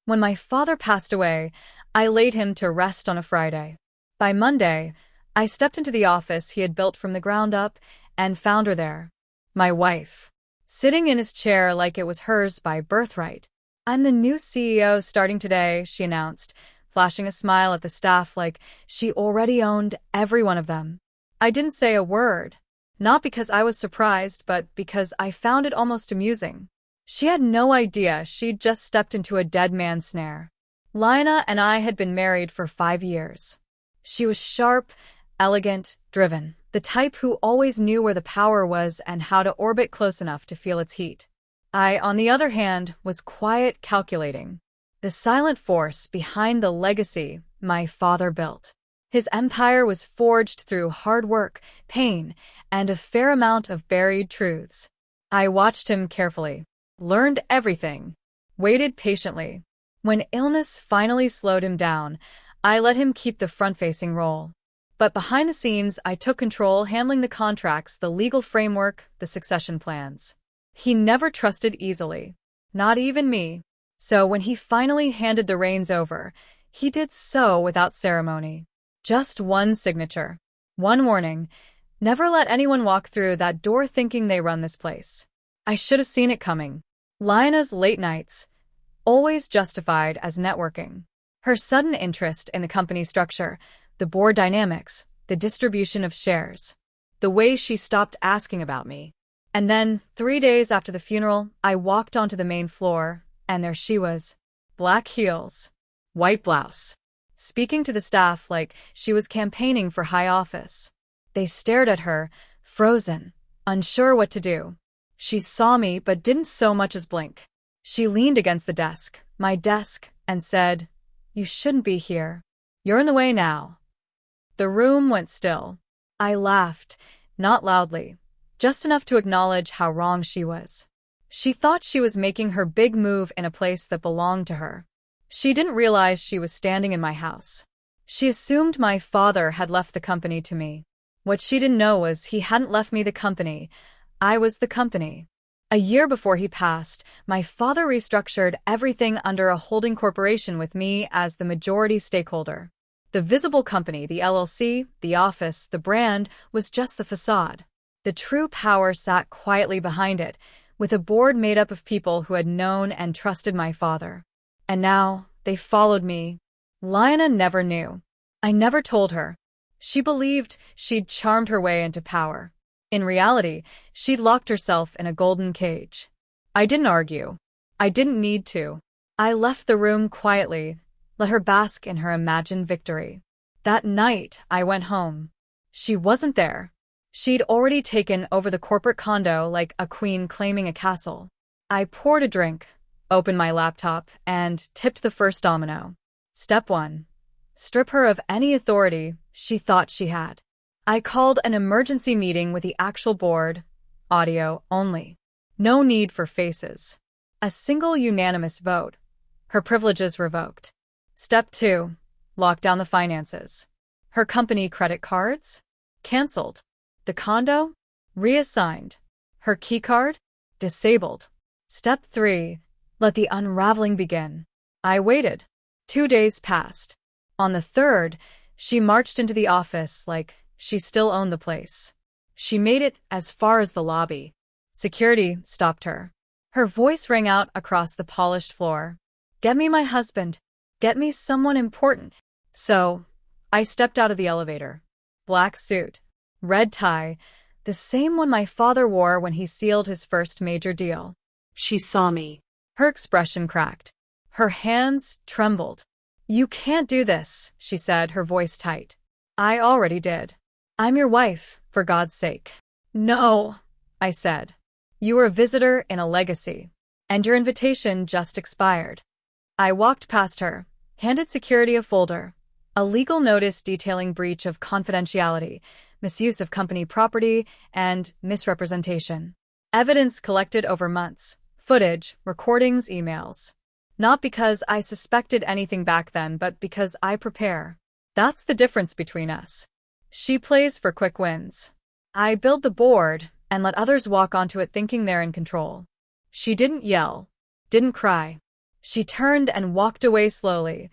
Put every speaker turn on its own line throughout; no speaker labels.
When my father passed away, I laid him to rest on a Friday. By Monday, I stepped into the office he had built from the ground up and found her there. My wife, sitting in his chair like it was hers by birthright. "I'm the new CEO starting today," she announced, flashing a smile at the staff like she already owned every one of them. I didn't say a word, not because I was surprised, but because I found it almost amusing. She had no idea she'd just stepped into a dead man's snare. Lina and I had been married for 5 years. She was sharp, elegant, driven, the type who always knew where the power was and how to orbit close enough to feel its heat. I, on the other hand, was quiet, calculating, the silent force behind the legacy my father built. His empire was forged through hard work, pain, and a fair amount of buried truths. I watched him carefully, learned everything, waited patiently. When illness finally slowed him down, I let him keep the front-facing role. But behind the scenes, I took control, handling the contracts, the legal framework, the succession plans. He never trusted easily, not even me. So when he finally handed the reins over, he did so without ceremony. Just one signature, one warning: never let anyone walk through that door thinking they run this place. I should have seen it coming. Lina's late nights, always justified as networking. Her sudden interest in the company structure, the board dynamics, the distribution of shares. The way she stopped asking about me. And then, 3 days after the funeral, I walked onto the main floor, and there she was. Black heels, white blouse, speaking to the staff like she was campaigning for high office. They stared at her, frozen, unsure what to do. She saw me but didn't so much as blink. She leaned against the desk, my desk, and said, "You shouldn't be here. You're in the way now." The room went still. I laughed, not loudly, just enough to acknowledge how wrong she was. She thought she was making her big move in a place that belonged to her. She didn't realize she was standing in my house. She assumed my father had left the company to me. What she didn't know was he hadn't left me the company. I was the company. A year before he passed, my father restructured everything under a holding corporation with me as the majority stakeholder. The visible company, the LLC, the office, the brand, was just the facade. The true power sat quietly behind it, with a board made up of people who had known and trusted my father. And now, they followed me. Lina never knew. I never told her. She believed she'd charmed her way into power. In reality, she'd locked herself in a golden cage. I didn't argue. I didn't need to. I left the room quietly, let her bask in her imagined victory. That night, I went home. She wasn't there. She'd already taken over the corporate condo like a queen claiming a castle. I poured a drink, opened my laptop, and tipped the first domino. Step 1. Strip her of any authority she thought she had. I called an emergency meeting with the actual board, audio only. No need for faces. A single unanimous vote. Her privileges revoked. Step 2. Lock down the finances. Her company credit cards? Cancelled. The condo? Reassigned. Her keycard? Disabled. Step 3. Let the unraveling begin. I waited. 2 days passed. On the 3rd, she marched into the office like she still owned the place. She made it as far as the lobby. Security stopped her. Her voice rang out across the polished floor. "Get me my husband. Get me someone important." So, I stepped out of the elevator. Black suit, red tie, the same one my father wore when he sealed his first major deal.
She saw me.
Her expression cracked. Her hands trembled. "You can't do this," she said, her voice tight. "I already did. I'm your wife, for God's sake." "No," I said. "You were a visitor in a legacy, and your invitation just expired." I walked past her, handed security a folder, a legal notice detailing breach of confidentiality, misuse of company property, and misrepresentation. Evidence collected over months, footage, recordings, emails. Not because I suspected anything back then, but because I prepare. That's the difference between us. She plays for quick wins. I build the board and let others walk onto it thinking they're in control. She didn't yell, didn't cry. She turned and walked away slowly,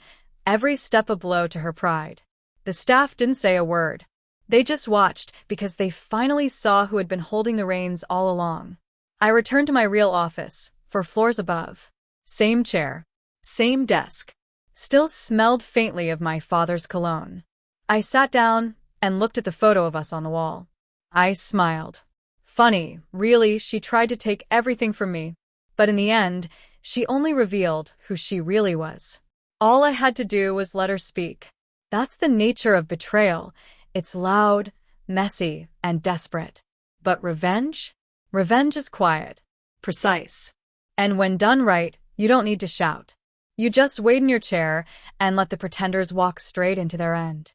every step a blow to her pride. The staff didn't say a word. They just watched because they finally saw who had been holding the reins all along. I returned to my real office, 4 floors above. Same chair, same desk. Still smelled faintly of my father's cologne. I sat down and looked at the photo of us on the wall. I smiled. Funny, really, she tried to take everything from me, but in the end, she only revealed who she really was. All I had to do was let her speak. That's the nature of betrayal. It's loud, messy, and desperate. But revenge? Revenge is quiet, precise. And when done right, you don't need to shout. You just wait in your chair and let the pretenders walk straight into their end.